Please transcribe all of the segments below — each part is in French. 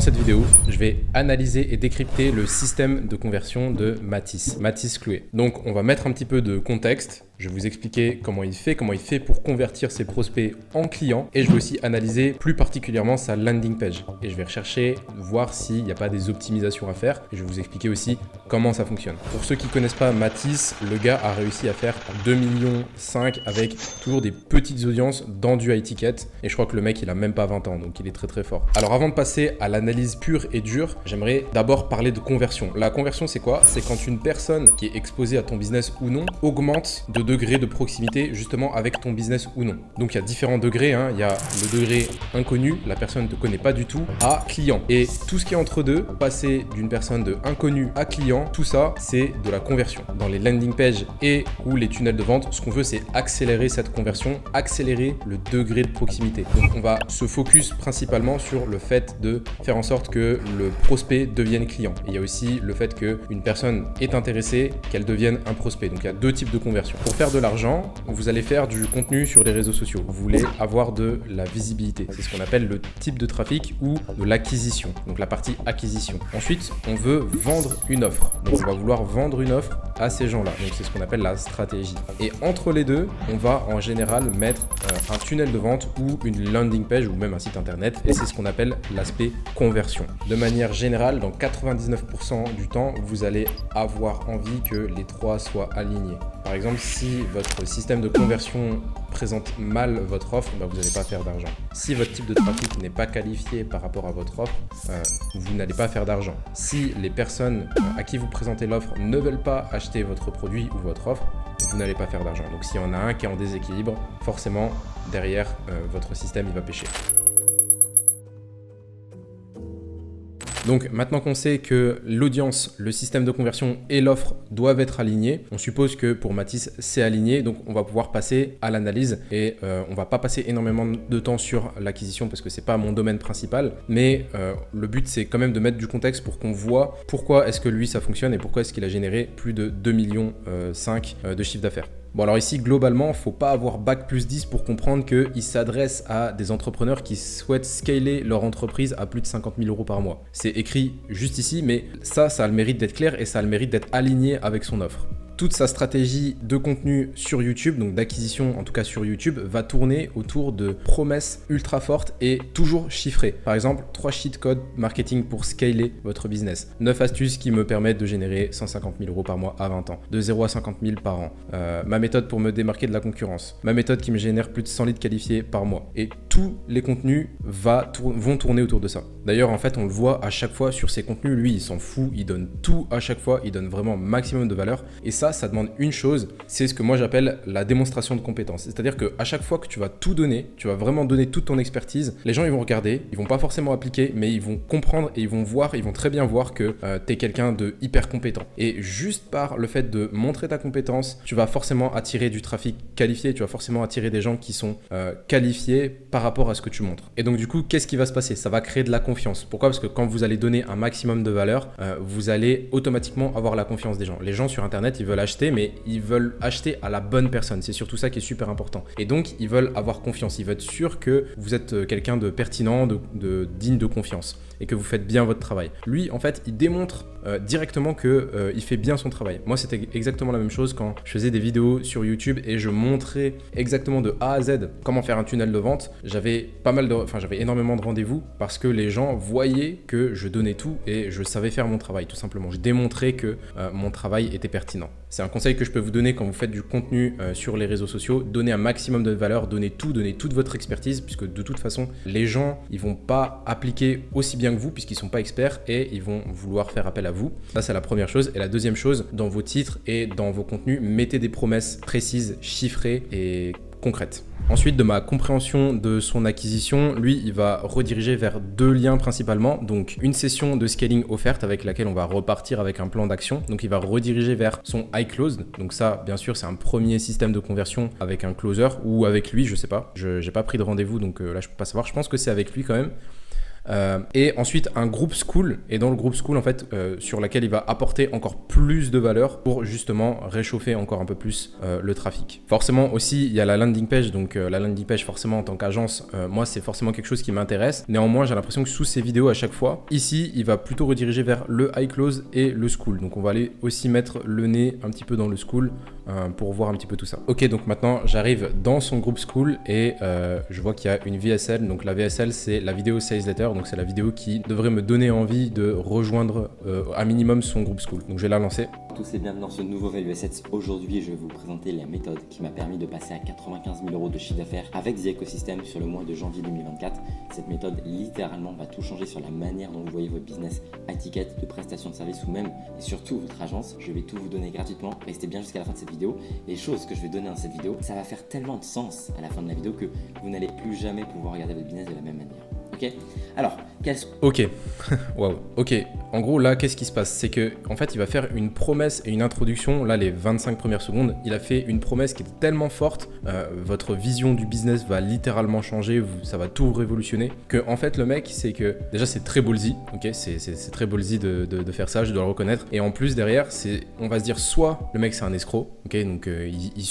Dans cette vidéo, je vais analyser et décrypter le système de conversion de Mathis Chloé. Donc on va mettre un petit peu de contexte. Je vais vous expliquer comment il fait pour convertir ses prospects en clients, et je vais aussi analyser plus particulièrement sa landing page. Et je vais rechercher, voir s'il n'y a pas des optimisations à faire, et je vais vous expliquer aussi comment ça fonctionne. Pour ceux qui ne connaissent pas Mathis, le gars a réussi à faire 2,5 millions avec toujours des petites audiences dans du high ticket, et je crois que le mec il a même pas 20 ans, donc il est très très fort. Alors avant de passer à l'analyse pure et dure, j'aimerais d'abord parler de conversion. La conversion c'est quoi? C'est quand une personne qui est exposée à ton business ou non augmente de degré de proximité justement avec ton business ou non. Donc il y a différents degrés, il y a le degré inconnu, la personne ne te connaît pas du tout, à client. Et tout ce qui est entre deux, passer d'une personne de inconnu à client, tout ça c'est de la conversion. Dans les landing pages et ou les tunnels de vente, ce qu'on veut c'est accélérer cette conversion, accélérer le degré de proximité. Donc on va se focus principalement sur le fait de faire en sorte que le prospect devienne client. Et il y a aussi le fait qu'une personne est intéressée, qu'elle devienne un prospect. Donc il y a deux types de conversion. Pour faire de l'argent, vous allez faire du contenu sur les réseaux sociaux. Vous voulez avoir de la visibilité. C'est ce qu'on appelle le type de trafic ou de l'acquisition. Donc la partie acquisition. Ensuite, on veut vendre une offre. Donc on va vouloir vendre une offre à ces gens-là. Donc c'est ce qu'on appelle la stratégie. Et entre les deux, on va en général mettre un tunnel de vente ou une landing page ou même un site internet. Et c'est ce qu'on appelle l'aspect conversion. De manière générale, dans 99% du temps, vous allez avoir envie que les trois soient alignés. Par exemple, si votre système de conversion présente mal votre offre, vous n'allez pas faire d'argent. Si votre type de trafic n'est pas qualifié par rapport à votre offre, vous n'allez pas faire d'argent. Si les personnes à qui vous présentez l'offre ne veulent pas acheter votre produit ou votre offre, vous n'allez pas faire d'argent. Donc s'il y en a un qui est en déséquilibre, forcément, derrière, votre système il va pêcher. Donc maintenant qu'on sait que l'audience, le système de conversion et l'offre doivent être alignés, on suppose que pour Mathis c'est aligné, donc on va pouvoir passer à l'analyse et on va pas passer énormément de temps sur l'acquisition parce que c'est pas mon domaine principal, mais le but c'est quand même de mettre du contexte pour qu'on voit pourquoi est-ce que lui ça fonctionne et pourquoi est-ce qu'il a généré plus de 2,5 millions de chiffre d'affaires. Bon alors ici globalement, faut pas avoir bac plus 10 pour comprendre qu'il s'adresse à des entrepreneurs qui souhaitent scaler leur entreprise à plus de 50 000 euros par mois. C'est écrit juste ici, mais ça a le mérite d'être clair et ça a le mérite d'être aligné avec son offre. Toute sa stratégie de contenu sur YouTube, donc d'acquisition en tout cas sur YouTube, va tourner autour de promesses ultra fortes et toujours chiffrées. Par exemple, 3 cheat codes marketing pour scaler votre business. 9 astuces qui me permettent de générer 150 000 euros par mois à 20 ans. De 0 à 50 000 par an. Ma méthode pour me démarquer de la concurrence. Ma méthode qui me génère plus de 100 leads qualifiés par mois. Et tous les contenus vont tourner autour de ça. D'ailleurs, en fait, on le voit à chaque fois sur ses contenus. Lui, il s'en fout. Il donne tout à chaque fois. Il donne vraiment maximum de valeur. Et ça demande une chose, c'est ce que moi j'appelle la démonstration de compétences. C'est-à-dire qu'à chaque fois que tu vas tout donner, tu vas vraiment donner toute ton expertise, les gens ils vont regarder, ils vont pas forcément appliquer, mais ils vont comprendre et ils vont très bien voir que tu es quelqu'un de hyper compétent. Et juste par le fait de montrer ta compétence, tu vas forcément attirer du trafic qualifié, tu vas forcément attirer des gens qui sont qualifiés par rapport à ce que tu montres. Et donc du coup, qu'est-ce qui va se passer? Ça va créer de la confiance. Pourquoi? Parce que quand vous allez donner un maximum de valeur, vous allez automatiquement avoir la confiance des gens. Les gens sur Internet, ils veulent acheter, mais ils veulent acheter à la bonne personne. C'est surtout ça qui est super important. Et donc, ils veulent avoir confiance. Ils veulent être sûrs que vous êtes quelqu'un de pertinent, de digne de confiance et que vous faites bien votre travail. Lui, en fait, il démontre directement qu'il fait bien son travail. Moi, c'était exactement la même chose quand je faisais des vidéos sur YouTube et je montrais exactement de A à Z comment faire un tunnel de vente. J'avais énormément de rendez-vous parce que les gens voyaient que je donnais tout et je savais faire mon travail, tout simplement. Je démontrais que mon travail était pertinent. C'est un conseil que je peux vous donner quand vous faites du contenu sur les réseaux sociaux. Donnez un maximum de valeur, donnez toute votre expertise, puisque de toute façon, les gens, ils vont pas appliquer aussi bien que vous, puisqu'ils sont pas experts et ils vont vouloir faire appel à vous. Ça, c'est la première chose. Et la deuxième chose, dans vos titres et dans vos contenus, mettez des promesses précises, chiffrées et concrètes. Ensuite, de ma compréhension de son acquisition, lui, il va rediriger vers 2 liens principalement. Donc, une session de scaling offerte avec laquelle on va repartir avec un plan d'action. Donc, il va rediriger vers son high closed. Donc ça, bien sûr, c'est un premier système de conversion avec un closer ou avec lui, je sais pas. Je n'ai pas pris de rendez-vous, donc là, je peux pas savoir. Je pense que c'est avec lui quand même. Et ensuite un groupe school, et dans le groupe school en fait sur laquelle il va apporter encore plus de valeur pour justement réchauffer encore un peu plus le trafic. Forcément aussi il y a la landing page, donc la landing page forcément en tant qu'agence, moi c'est forcément quelque chose qui m'intéresse. Néanmoins j'ai l'impression que sous ces vidéos à chaque fois, ici il va plutôt rediriger vers le high close et le school. Donc on va aller aussi mettre le nez un petit peu dans le school pour voir un petit peu tout ça. Ok, donc maintenant j'arrive dans son groupe school et je vois qu'il y a une VSL. Donc la VSL c'est la vidéo sales letter, donc c'est la vidéo qui devrait me donner envie de rejoindre à minimum son groupe school. Donc je vais la lancer. Tous et bienvenue dans ce nouveau Value Assets. Aujourd'hui, je vais vous présenter la méthode qui m'a permis de passer à 95 000 € de chiffre d'affaires avec The Ecosystem sur le mois de janvier 2024. Cette méthode, littéralement, va tout changer sur la manière dont vous voyez votre business à ticket, de prestation de service ou même et surtout votre agence. Je vais tout vous donner gratuitement. Restez bien jusqu'à la fin de cette vidéo. Et chose que je vais donner dans cette vidéo, ça va faire tellement de sens à la fin de la vidéo que vous n'allez plus jamais pouvoir regarder votre business de la même manière. Ok, alors, Ok, waouh, ok. En gros, là, qu'est-ce qui se passe? C'est que, en fait, il va faire une promesse et une introduction. Là, les 25 premières secondes, il a fait une promesse qui est tellement forte. Votre vision du business va littéralement changer. Ça va tout révolutionner. Que, en fait, le mec, c'est que déjà, c'est très ballsy. Ok, c'est très ballsy de faire ça. Je dois le reconnaître. Et en plus, derrière, on va se dire soit le mec, c'est un escroc. Ok, donc il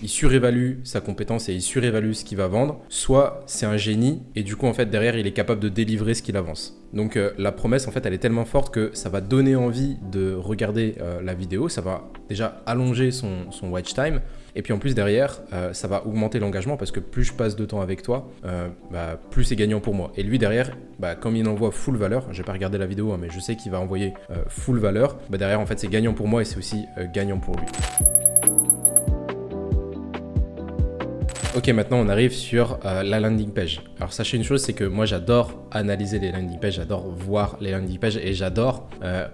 surévalue sa compétence et il surévalue ce qu'il va vendre. Soit c'est un génie. Et du coup, en fait, derrière, il est capable de délivrer ce qu'il avance. Donc la promesse, en fait, elle est tellement forte que ça va donner envie de regarder la vidéo. Ça va déjà allonger son watch time. Et puis en plus, derrière, ça va augmenter l'engagement parce que plus je passe de temps avec toi, plus c'est gagnant pour moi. Et lui, derrière, comme il envoie full valeur, je vais pas regarder la vidéo, hein, mais je sais qu'il va envoyer full valeur, derrière, en fait, c'est gagnant pour moi et c'est aussi gagnant pour lui. Ok, maintenant on arrive sur la landing page. Alors sachez une chose, c'est que moi j'adore analyser les landing pages, j'adore voir les landing pages et j'adore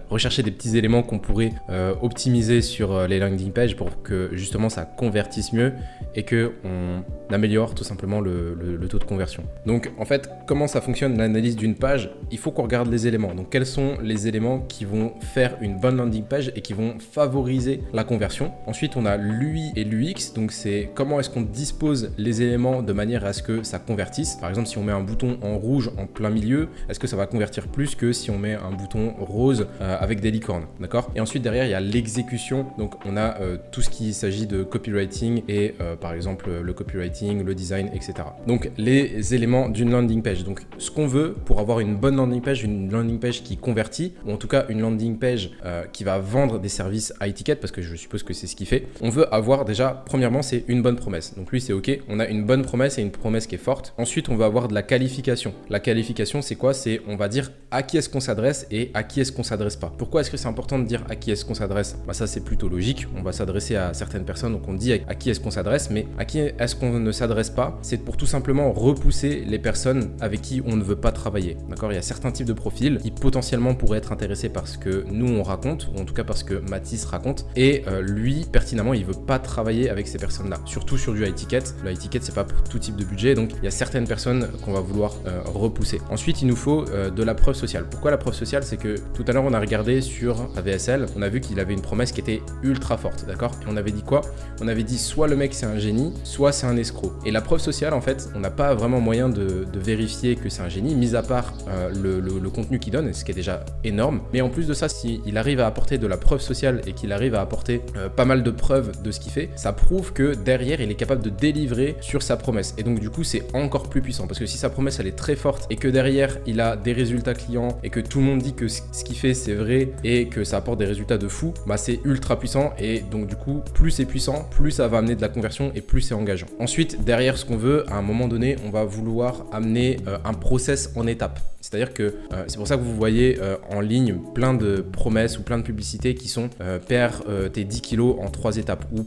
rechercher des petits éléments qu'on pourrait optimiser sur les landing pages pour que justement ça convertisse mieux et que on améliore tout simplement le taux de conversion. Donc en fait, comment ça fonctionne l'analyse d'une page? Il faut qu'on regarde les éléments. Donc quels sont les éléments qui vont faire une bonne landing page et qui vont favoriser la conversion? Ensuite, on a l'UI et l'UX, donc c'est comment est-ce qu'on dispose les éléments de manière à ce que ça convertisse. Par exemple, si on met un bouton en rouge en plein milieu, est-ce que ça va convertir plus que si on met un bouton rose avec des licornes, d'accord? Et ensuite, derrière, il y a l'exécution. Donc, on a tout ce qui s'agit de copywriting et par exemple le copywriting, le design, etc. Donc, les éléments d'une landing page. Donc, ce qu'on veut pour avoir une bonne landing page qui convertit, ou en tout cas une landing page qui va vendre des services high ticket, parce que je suppose que c'est ce qu'il fait. On veut avoir déjà, premièrement, c'est une bonne promesse. Donc, lui, c'est OK. On a une bonne promesse et une promesse qui est forte. Ensuite, on va avoir de la qualification. La qualification, c'est quoi? C'est, on va dire à qui est-ce qu'on s'adresse et à qui est-ce qu'on s'adresse pas. Pourquoi est-ce que c'est important de dire à qui est-ce qu'on s'adresse? Ça, c'est plutôt logique. On va s'adresser à certaines personnes, donc on dit à qui est-ce qu'on s'adresse, mais à qui est-ce qu'on ne s'adresse pas? C'est pour tout simplement repousser les personnes avec qui on ne veut pas travailler. D'accord? Il y a certains types de profils qui potentiellement pourraient être intéressés par ce que nous on raconte, ou en tout cas parce que Mathis raconte, et lui, pertinemment, il veut pas travailler avec ces personnes-là, surtout sur du high ticket. Le high ticket, c'est pas pour tout type de budget, donc il y a certaines personnes qu'on va vouloir repousser. Ensuite, il nous faut de la preuve sociale. Pourquoi la preuve sociale? C'est que tout à l'heure, on a regardé sur la VSL, on a vu qu'il avait une promesse qui était ultra forte, d'accord? Et on avait dit quoi? On avait dit soit le mec c'est un génie, soit c'est un escroc. Et la preuve sociale, en fait, on n'a pas vraiment moyen de vérifier que c'est un génie, mis à part le contenu qu'il donne, ce qui est déjà énorme. Mais en plus de ça, s'il arrive à apporter de la preuve sociale et qu'il arrive à apporter pas mal de preuves de ce qu'il fait, ça prouve que derrière, il est capable de délivrer sur sa promesse. Et donc du coup, c'est encore plus puissant parce que si sa promesse elle est très forte et que derrière il a des résultats clients et que tout le monde dit que ce qu'il fait c'est vrai et que ça apporte des résultats de fou, c'est ultra puissant. Et donc du coup, plus c'est puissant, plus ça va amener de la conversion et plus c'est engageant. Ensuite, derrière ce qu'on veut, à un moment donné, on va vouloir amener un process en étapes. C'est-à-dire que c'est pour ça que vous voyez en ligne plein de promesses ou plein de publicités qui sont perds tes 10 kilos en 3 étapes ou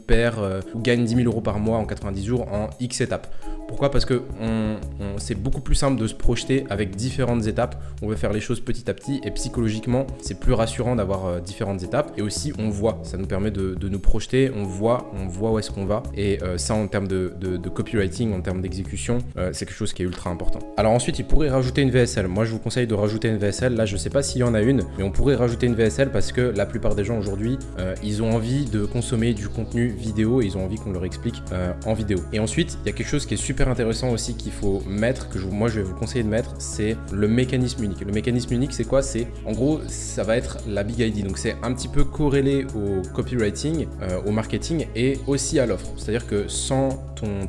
gagne 10 000 € par mois en 90 jours en X étapes. Pourquoi? Parce que c'est beaucoup plus simple de se projeter avec différentes étapes. On veut faire les choses petit à petit et psychologiquement, c'est plus rassurant d'avoir différentes étapes. Et aussi, on voit, ça nous permet de nous projeter, on voit où est-ce qu'on va. Et ça, en termes de copywriting, en termes d'exécution, c'est quelque chose qui est ultra important. Alors ensuite, il pourrait rajouter une VSL. Moi, je vous conseille de rajouter une VSL. Là, je sais pas s'il y en a une, mais on pourrait rajouter une VSL parce que la plupart des gens aujourd'hui, ils ont envie de consommer du contenu vidéo et ils ont envie qu'on leur explique en vidéo. Et ensuite, il y a quelque chose qui est super intéressant aussi qu'il faut mettre, moi je vais vous conseiller de mettre, c'est le mécanisme unique. Le mécanisme unique, c'est quoi? C'est en gros, ça va être la Big ID. Donc c'est un petit peu corrélé au copywriting, au marketing et aussi à l'offre. C'est-à-dire que sans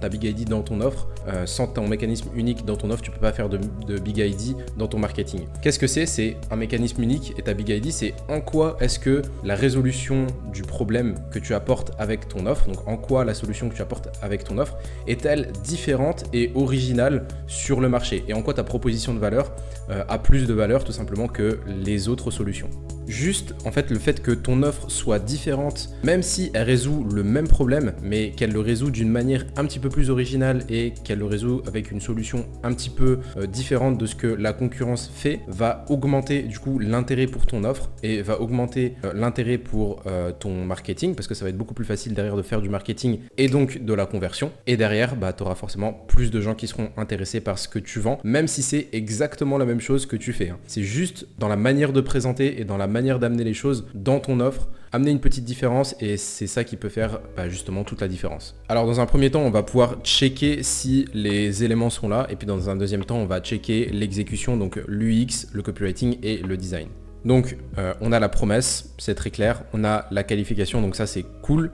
ta Big ID dans ton offre, sans ton mécanisme unique dans ton offre, tu peux pas faire de Big ID dans ton marketing. Qu'est-ce que c'est? C'est un mécanisme unique et ta Big ID, c'est en quoi est-ce que la résolution du problème que tu apportes avec ton offre, donc en quoi la solution que tu apportes avec ton offre est-elle différente et originale sur le marché et en quoi ta proposition de valeur a plus de valeur tout simplement que les autres solutions. Juste, en fait, le fait que ton offre soit différente, même si elle résout le même problème, mais qu'elle le résout d'une manière un petit peu plus originale et qu'elle le résout avec une solution un petit peu différente de ce que la concurrence fait, va augmenter du coup l'intérêt pour ton offre et va augmenter l'intérêt pour ton marketing, parce que ça va être beaucoup plus facile derrière de faire du marketing et donc de la conversion. Et derrière, tu auras forcément plus de gens qui seront intéressés par ce que tu vends, même si c'est exactement la même chose que tu fais. C'est juste dans la manière de présenter et dans la manière d'amener les choses dans ton offre, amener une petite différence et c'est ça qui peut faire justement toute la différence. Alors dans un premier temps, on va pouvoir checker si les éléments sont là et puis dans un deuxième temps, on va checker l'exécution, donc l'UX, le copywriting et le design. Donc on a la promesse, c'est très clair, on a la qualification, donc ça c'est cool.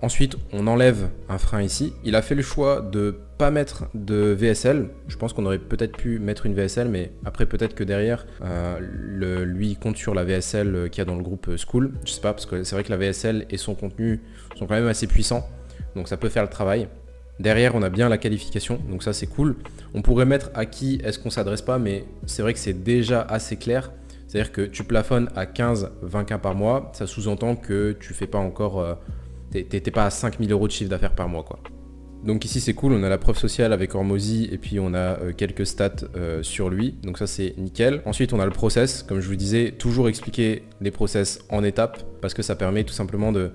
Ensuite on enlève un frein ici. Il a fait le choix de pas mettre de VSL. Je pense qu'on aurait peut-être pu mettre une VSL, mais après peut-être que derrière lui il compte sur la VSL qu'il y a dans le groupe School. Je sais pas, parce que c'est vrai que la VSL et son contenu sont quand même assez puissants, donc ça peut faire le travail. Derrière, on a bien la qualification, donc ça c'est cool. On pourrait mettre à qui est-ce qu'on s'adresse pas, mais c'est vrai que c'est déjà assez clair. C'est-à-dire que tu plafonnes à 15-20 cas par mois, ça sous-entend que tu fais pas encore, t'es pas à 5 000 € de chiffre d'affaires par mois, quoi. Donc ici c'est cool, on a la preuve sociale avec Hormozy et puis on a quelques stats sur lui, donc ça c'est nickel. Ensuite on a le process, comme je vous disais, toujours expliquer les process en étapes parce que ça permet tout simplement de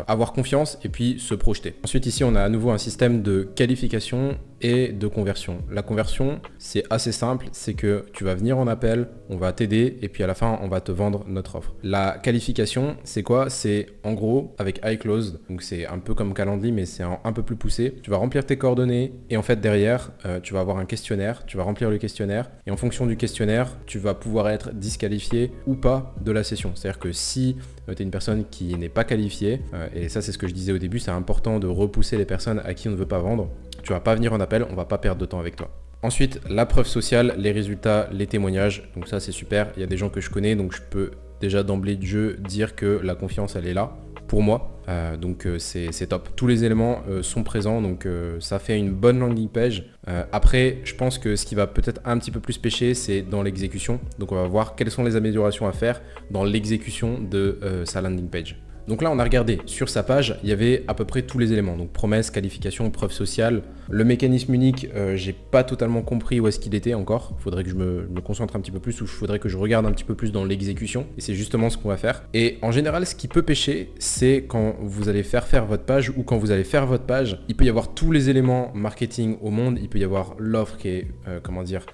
avoir confiance et puis se projeter. Ensuite ici on a à nouveau un système de qualification et de conversion. La conversion c'est assez simple, c'est que tu vas venir en appel, on va t'aider et puis à la fin on va te vendre notre offre. La qualification c'est quoi? C'est en gros avec iClose, donc c'est un peu comme Calendly mais c'est un peu plus poussé. Tu vas remplir tes coordonnées et en fait derrière tu vas avoir un questionnaire, tu vas remplir le questionnaire et en fonction du questionnaire tu vas pouvoir être disqualifié ou pas de la session. C'est-à-dire que si tu es une personne qui n'est pas qualifiée, et ça c'est ce que je disais au début, c'est important de repousser les personnes à qui on ne veut pas vendre, tu vas pas venir en appel, on va pas perdre de temps avec toi. Ensuite, la preuve sociale, les résultats, les témoignages, donc ça c'est super, il y a des gens que je connais, donc je peux déjà d'emblée de jeu dire que la confiance elle est là pour moi, donc c'est top. Tous les éléments sont présents, donc ça fait une bonne landing page. Après, je pense que ce qui va peut-être un petit peu plus pêcher, c'est dans l'exécution. Donc on va voir quelles sont les améliorations à faire dans l'exécution de sa landing page. Donc là, on a regardé sur sa page, il y avait à peu près tous les éléments. Donc promesse, qualification, preuve sociale. Le mécanisme unique, j'ai pas totalement compris où est-ce qu'il était encore. Il faudrait que je me concentre un petit peu plus ou il faudrait que je regarde un petit peu plus dans l'exécution. Et c'est justement ce qu'on va faire. Et en général, ce qui peut pêcher, c'est quand vous allez faire votre page ou quand vous allez faire votre page, il peut y avoir tous les éléments marketing au monde. Il peut y avoir l'offre qui est,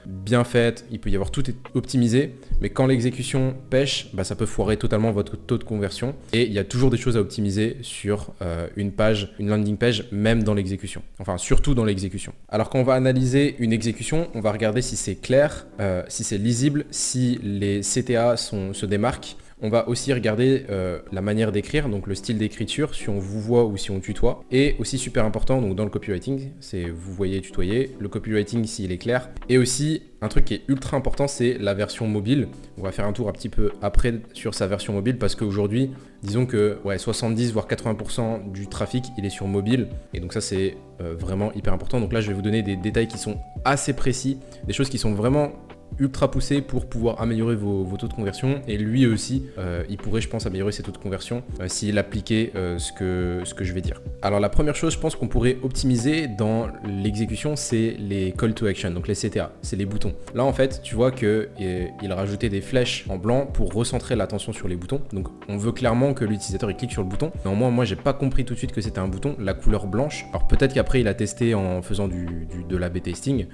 bien faite. Il peut y avoir tout optimisé. Mais quand l'exécution pêche, ça peut foirer totalement votre taux de conversion. Et il y a toujours des choses à optimiser sur une landing page, même dans l'exécution. Enfin, surtout dans l'exécution. Alors quand on va analyser une exécution, on va regarder si c'est clair, si c'est lisible, si les CTA se démarquent. On va aussi regarder la manière d'écrire, donc le style d'écriture, si on vous voit ou si on tutoie. Et aussi super important, donc dans le copywriting, c'est vous voyez, tutoyer. Le copywriting, s'il est clair. Et aussi, un truc qui est ultra important, c'est la version mobile. On va faire un tour un petit peu après sur sa version mobile parce qu'aujourd'hui, disons que 70 voire 80% du trafic, il est sur mobile. Et donc ça, c'est vraiment hyper important. Donc là, je vais vous donner des détails qui sont assez précis, des choses qui sont vraiment ultra poussé pour pouvoir améliorer vos taux de conversion et lui aussi il pourrait je pense améliorer ses taux de conversion s'il appliquait ce que je vais dire. Alors la première chose je pense qu'on pourrait optimiser dans l'exécution c'est les call to action, donc les CTA, c'est les boutons. Là en fait tu vois que il a rajouté des flèches en blanc pour recentrer l'attention sur les boutons, donc on veut clairement que l'utilisateur il clique sur le bouton. Néanmoins moi j'ai pas compris tout de suite que c'était un bouton, la couleur blanche. Alors peut-être qu'après il a testé en faisant de l'A/B testing,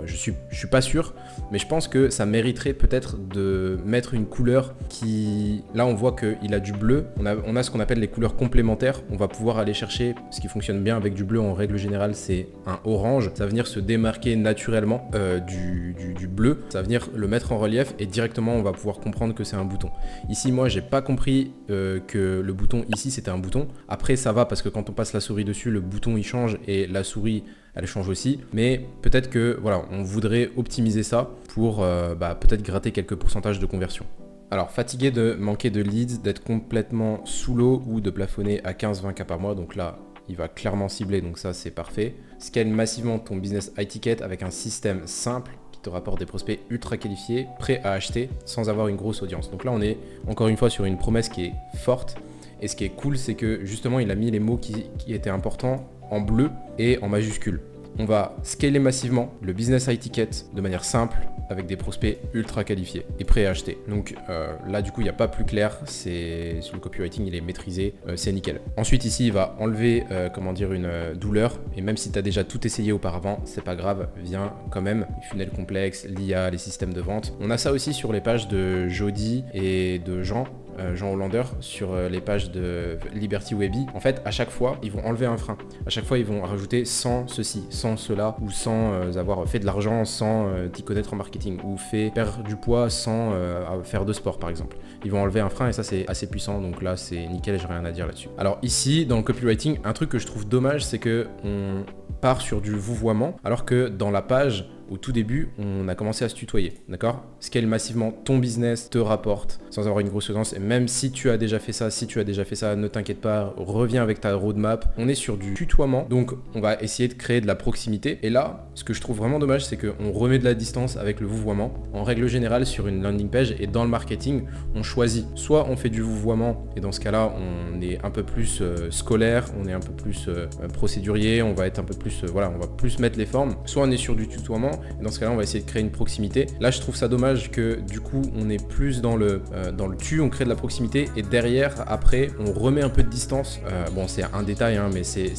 je suis pas sûr, mais je pense pense que ça mériterait peut-être de mettre une couleur qui... Là, on voit qu'il a du bleu. On a ce qu'on appelle les couleurs complémentaires. On va pouvoir aller chercher, ce qui fonctionne bien avec du bleu en règle générale, c'est un orange. Ça va venir se démarquer naturellement du bleu. Ça va venir le mettre en relief et directement, on va pouvoir comprendre que c'est un bouton. Ici, moi, j'ai pas compris que le bouton ici, c'était un bouton. Après, ça va parce que quand on passe la souris dessus, le bouton, il change et la souris, elle change aussi. Mais peut-être que, voilà, on voudrait optimiser ça pour peut-être gratter quelques pourcentages de conversion. Alors, fatigué de manquer de leads, d'être complètement sous l'eau ou de plafonner à 15-20 cas par mois. Donc là, il va clairement cibler, donc ça, c'est parfait. Scale massivement ton business high ticket avec un système simple qui te rapporte des prospects ultra qualifiés, prêts à acheter sans avoir une grosse audience. Donc là, on est encore une fois sur une promesse qui est forte. Et ce qui est cool, c'est que justement, il a mis les mots qui étaient importants en bleu et en majuscule. On va scaler massivement le business high ticket de manière simple avec des prospects ultra qualifiés et prêts à acheter. Donc là, du coup, il n'y a pas plus clair. Sur le copywriting, il est maîtrisé, c'est nickel. Ensuite, ici, il va enlever une douleur. Et même si tu as déjà tout essayé auparavant, c'est pas grave, viens quand même. Les funnels complexes, l'IA, les systèmes de vente. On a ça aussi sur les pages de Jody et de Jean Hollander sur les pages de Liberty Webby. En fait, à chaque fois, ils vont enlever un frein. À chaque fois, ils vont rajouter sans ceci, sans cela, ou sans avoir fait de l'argent, sans t'y connaître en marketing, ou fait perdre du poids sans faire de sport, par exemple. Ils vont enlever un frein et ça, c'est assez puissant. Donc là, c'est nickel, j'ai rien à dire là-dessus. Alors ici, dans le copywriting, un truc que je trouve dommage, c'est que on part sur du vouvoiement, alors que dans la page, au tout début, on a commencé à se tutoyer, d'accord? Scale massivement, ton business te rapporte sans avoir une grosse audience. Et même si tu as déjà fait ça, ne t'inquiète pas, reviens avec ta roadmap. On est sur du tutoiement, donc on va essayer de créer de la proximité. Et là, ce que je trouve vraiment dommage, c'est qu'on remet de la distance avec le vouvoiement. En règle générale, sur une landing page et dans le marketing, on choisit. Soit on fait du vouvoiement, et dans ce cas-là, on est un peu plus scolaire, on est un peu plus procédurier, on va être un peu plus, on va plus mettre les formes. Soit on est sur du tutoiement, et dans ce cas-là, on va essayer de créer une proximité. Là, je trouve ça dommage que du coup, on est plus dans le tu, on crée de la proximité et derrière, après, on remet un peu de distance. Bon, c'est un détail, hein, mais c'est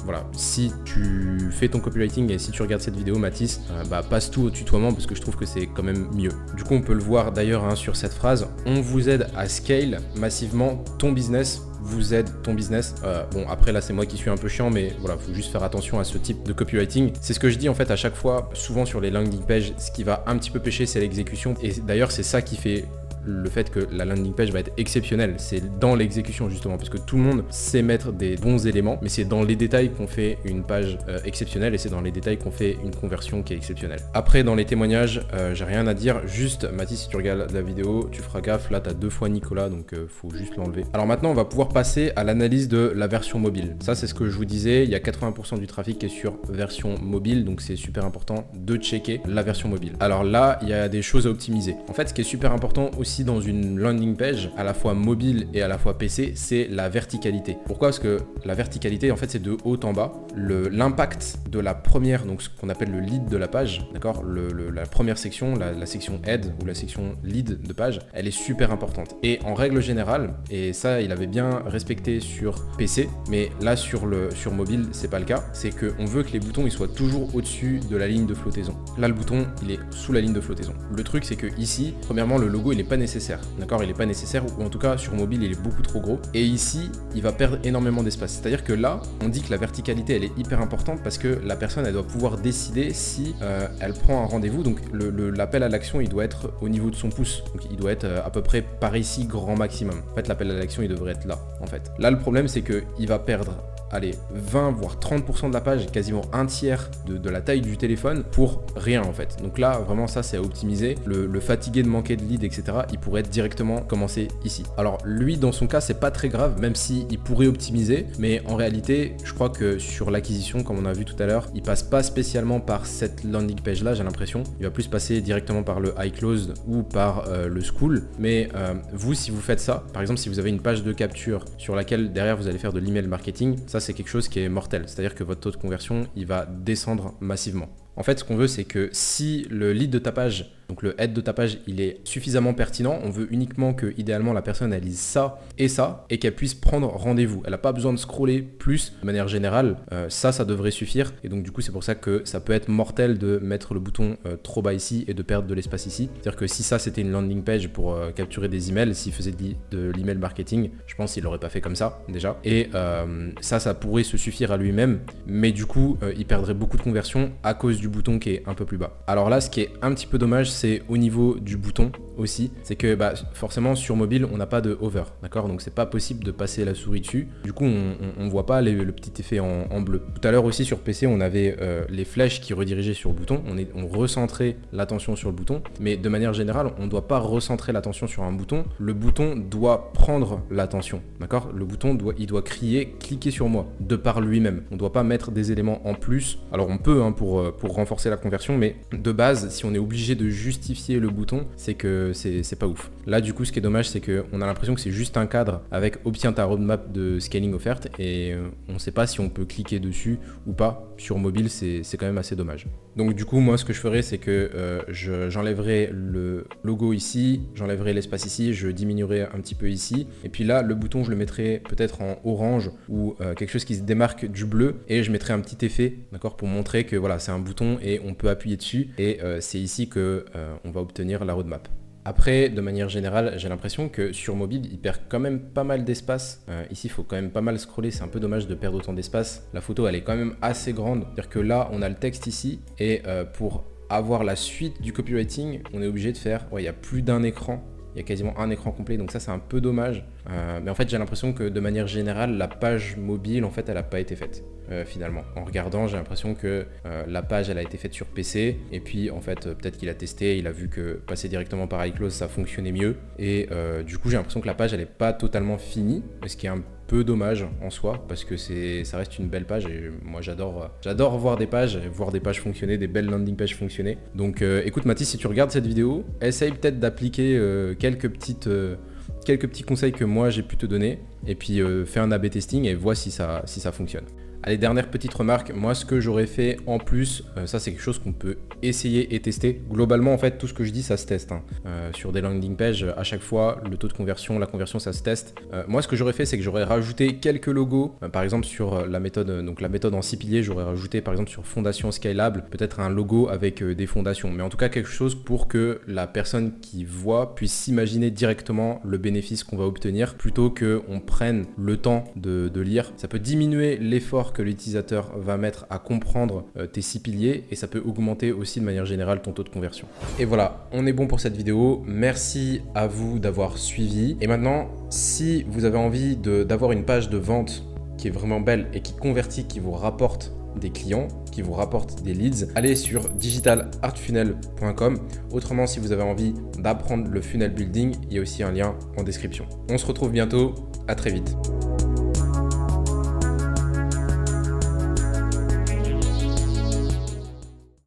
voilà. Si tu fais ton copywriting et si tu regardes cette vidéo, Mathis, passe tout au tutoiement parce que je trouve que c'est quand même mieux. Du coup, on peut le voir d'ailleurs sur cette phrase. On vous aide à scale massivement ton business. Vous aide ton business. Bon, après là c'est moi qui suis un peu chiant, mais voilà, faut juste faire attention à ce type de copywriting. C'est ce que je dis en fait à chaque fois, souvent sur les landing pages, ce qui va un petit peu pêcher, c'est l'exécution. Et d'ailleurs, c'est ça qui fait le fait que la landing page va être exceptionnelle, c'est dans l'exécution justement, parce que tout le monde sait mettre des bons éléments, mais c'est dans les détails qu'on fait une page exceptionnelle et c'est dans les détails qu'on fait une conversion qui est exceptionnelle. Après, dans les témoignages, j'ai rien à dire, juste Mathis, si tu regardes la vidéo, tu feras gaffe, là tu as 2 fois Nicolas, donc faut juste l'enlever. Alors maintenant, on va pouvoir passer à l'analyse de la version mobile. Ça, c'est ce que je vous disais, il y a 80% du trafic qui est sur version mobile, donc c'est super important de checker la version mobile. Alors là, il y a des choses à optimiser. En fait, ce qui est super important aussi dans une landing page, à la fois mobile et à la fois PC, c'est la verticalité. Pourquoi? Parce que la verticalité, en fait, c'est de haut en bas. L'impact de la première, donc ce qu'on appelle le lead de la page, d'accord, la première section, la section head ou la section lead de page, elle est super importante. Et en règle générale, et ça, il avait bien respecté sur PC, mais là sur mobile, c'est pas le cas. C'est qu'on veut que les boutons ils soient toujours au-dessus de la ligne de flottaison. Là, le bouton, il est sous la ligne de flottaison. Le truc, c'est que ici, premièrement, le logo, il est pas nécessaire. D'accord, il est pas nécessaire, ou en tout cas sur mobile il est beaucoup trop gros. Et ici, il va perdre énormément d'espace. C'est-à-dire que là, on dit que la verticalité elle est hyper importante parce que la personne elle doit pouvoir décider si elle prend un rendez-vous. Donc l'appel à l'action il doit être au niveau de son pouce. Donc il doit être à peu près par ici grand maximum. En fait, l'appel à l'action il devrait être là. En fait, là le problème c'est que il va perdre 20 voire 30% de la page, quasiment un tiers de la taille du téléphone pour rien en fait. Donc là vraiment ça c'est à optimiser. Le fatigué de manquer de lead etc, il pourrait directement commencer ici. Alors lui dans son cas c'est pas très grave, même si il pourrait optimiser, mais en réalité je crois que sur l'acquisition comme on a vu tout à l'heure, il passe pas spécialement par cette landing page là, j'ai l'impression. Il va plus passer directement par le high close ou par le school. Mais vous si vous faites ça, par exemple si vous avez une page de capture sur laquelle derrière vous allez faire de l'email marketing, ça c'est quelque chose qui est mortel, c'est-à-dire que votre taux de conversion il va descendre massivement. En fait, ce qu'on veut, c'est que si le lead de ta page, donc le head de ta page, il est suffisamment pertinent, on veut uniquement que, idéalement, la personne elle lise ça, et qu'elle puisse prendre rendez-vous. Elle n'a pas besoin de scroller plus de manière générale. Ça devrait suffire. Et donc, du coup, c'est pour ça que ça peut être mortel de mettre le bouton trop bas ici et de perdre de l'espace ici. C'est-à-dire que si ça, c'était une landing page pour capturer des emails, s'il faisait de l'email marketing, je pense qu'il l'aurait pas fait comme ça, déjà. Et ça pourrait se suffire à lui-même. Mais du coup, il perdrait beaucoup de conversions à cause du bouton qui est un peu plus bas. Alors là, ce qui est un petit peu dommage, c'est au niveau du bouton aussi. C'est que forcément, sur mobile, on n'a pas de hover, d'accord? Donc, c'est pas possible de passer la souris dessus. Du coup, on voit pas le petit effet en bleu. Tout à l'heure aussi, sur PC, on avait les flèches qui redirigeaient sur le bouton. On recentrait l'attention sur le bouton. Mais de manière générale, on ne doit pas recentrer l'attention sur un bouton. Le bouton doit prendre l'attention, d'accord? Le bouton il doit crier, cliquez sur moi, de par lui-même. On ne doit pas mettre des éléments en plus. Alors, on peut pour renforcer la conversion, mais de base, si on est obligé de justifier le bouton, c'est que c'est pas ouf. Là, du coup, ce qui est dommage, c'est qu'on a l'impression que c'est juste un cadre avec obtiens ta roadmap de scaling offerte et on ne sait pas si on peut cliquer dessus ou pas. Sur mobile, c'est quand même assez dommage. Donc, du coup, moi, ce que je ferais, c'est que j'enlèverai le logo ici, j'enlèverai l'espace ici, je diminuerai un petit peu ici. Et puis là, le bouton, je le mettrai peut-être en orange ou quelque chose qui se démarque du bleu et je mettrai un petit effet, d'accord, pour montrer que voilà, c'est un bouton et on peut appuyer dessus et c'est ici que on va obtenir la roadmap. Après, de manière générale, j'ai l'impression que sur mobile, il perd quand même pas mal d'espace. Ici, il faut quand même pas mal scroller. C'est un peu dommage de perdre autant d'espace. La photo, elle est quand même assez grande. C'est-à-dire que là, on a le texte ici. Et pour avoir la suite du copywriting, on est obligé de faire... Ouais, il y a plus d'un écran. Il y a quasiment un écran complet, donc ça c'est un peu dommage. Mais en fait j'ai l'impression que de manière générale, la page mobile en fait elle n'a pas été faite finalement. En regardant, j'ai l'impression que la page elle a été faite sur PC et puis en fait peut-être qu'il a testé, il a vu que passer directement par iClose ça fonctionnait mieux. Et du coup j'ai l'impression que la page elle n'est pas totalement finie, ce qui est un peu dommage en soi parce que ça reste une belle page et moi j'adore voir des pages fonctionner, des belles landing pages fonctionner. Donc écoute Mathis, si tu regardes cette vidéo, essaye peut-être d'appliquer quelques petits conseils que moi j'ai pu te donner et puis fais un A/B testing et vois si ça fonctionne. Allez, dernière petite remarque, moi ce que j'aurais fait en plus, ça c'est quelque chose qu'on peut essayer et tester. Globalement en fait tout ce que je dis ça se teste. Sur des landing pages, à chaque fois le taux de conversion, la conversion ça se teste. Moi ce que j'aurais fait c'est que j'aurais rajouté quelques logos, par exemple sur la méthode, donc la méthode en 6 piliers, j'aurais rajouté par exemple sur fondation scalable, peut-être un logo avec des fondations. Mais en tout cas quelque chose pour que la personne qui voit puisse s'imaginer directement le bénéfice qu'on va obtenir plutôt qu'on prenne le temps de lire. Ça peut diminuer l'effort que l'utilisateur va mettre à comprendre tes 6 piliers et ça peut augmenter aussi de manière générale ton taux de conversion. Et voilà, on est bon pour cette vidéo. Merci à vous d'avoir suivi. Et maintenant, si vous avez envie d'avoir une page de vente qui est vraiment belle et qui convertit, qui vous rapporte des clients, qui vous rapportent des leads, allez sur digitalartfunnel.com. Autrement, si vous avez envie d'apprendre le funnel building, il y a aussi un lien en description. On se retrouve bientôt, à très vite.